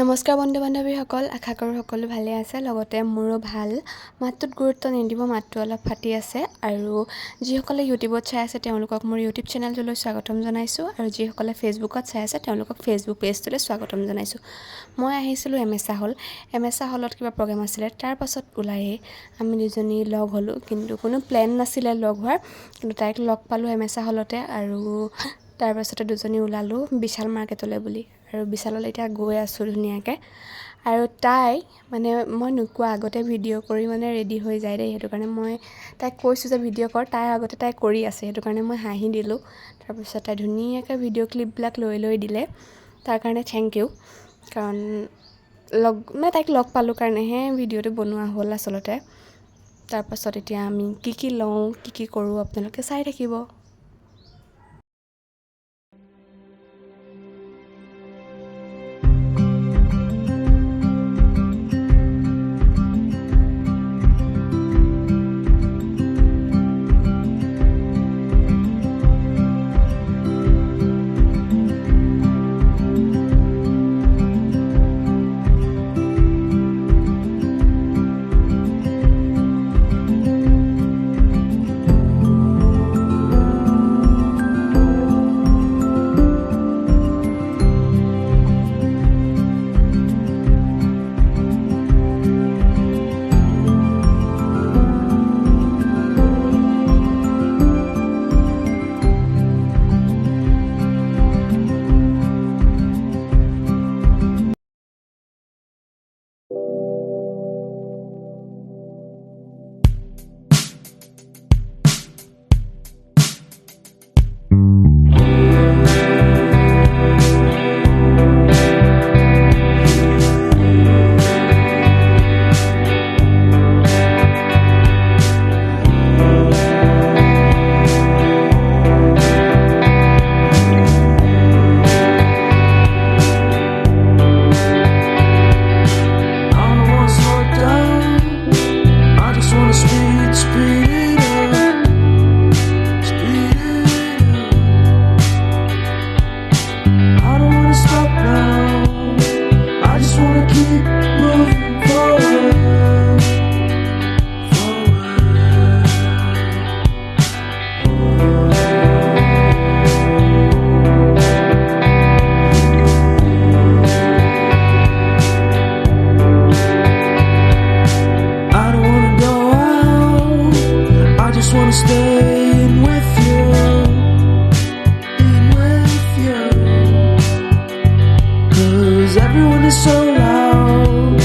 নমস্কাৰ বন্ধু বান্ধৱীসকল, আশা কৰোঁ সকলো ভালে আছে। লগতে মোৰো ভাল। মাতটোত গুৰুত্ব নিদিব, মাতটো অলপ ফাটি আছে। আৰু যিসকলে ইউটিউবত চাই আছে তেওঁলোকক মোৰ ইউটিউব চেনেলটোলৈ স্বাগতম জনাইছোঁ, আৰু যিসকলে ফেচবুকত চাই আছে তেওঁলোকক ফেচবুক পেজটোলৈ স্বাগতম জনাইছোঁ। মই আহিছিলোঁ এম এছ হলত কিবা প্ৰগ্ৰেম আছিলে, তাৰ পাছত ওলায়েই আমি দুজনী লগ হ'লোঁ। কিন্তু কোনো প্লেন নাছিলে লগ হোৱাৰ, কিন্তু তাইক লগ পালোঁ এম এছ হলতে। আৰু তাৰপাছতে দুজনী ওলালোঁ বিশাল মাৰ্কেটলৈ বুলি, আৰু বিশাললৈ এতিয়া গৈ আছোঁ ধুনীয়াকৈ। আৰু তাই মই নোকোৱা আগতে ভিডিঅ' কৰি ৰেডি হৈ যায় দেই, সেইটো কাৰণে মই তাইক কৈছোঁ যে ভিডিঅ' কৰ, তাইৰ আগতে তাই কৰি আছে, সেইটো কাৰণে মই হাঁহি দিলোঁ। তাৰপিছত তাই ধুনীয়াকৈ ভিডিঅ' ক্লিপবিলাক লৈ দিলে, তাৰ কাৰণে থেংক ইউ। কাৰণ তাইক লগ পালোঁ কাৰণেহে ভিডিঅ'টো বনোৱা হ'ল আচলতে। তাৰপাছত এতিয়া আমি কি লওঁ কি কৰোঁ আপোনালোকে চাই থাকিব। Everyone is so loud.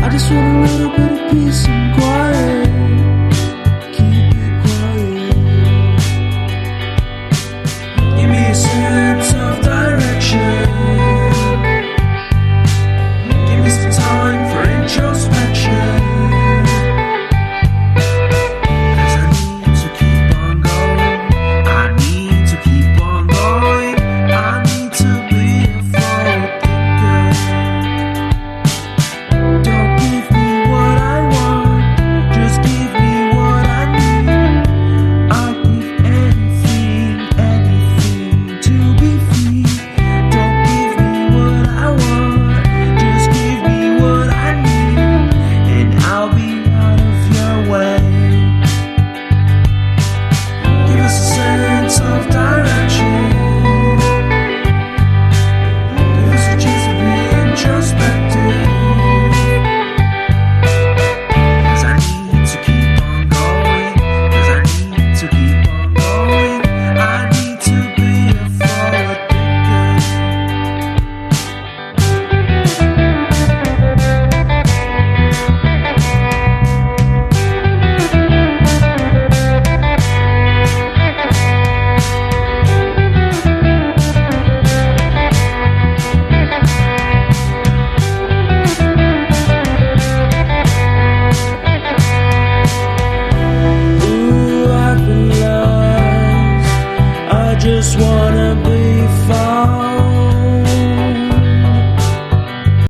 I just want a little bit of peace and quiet.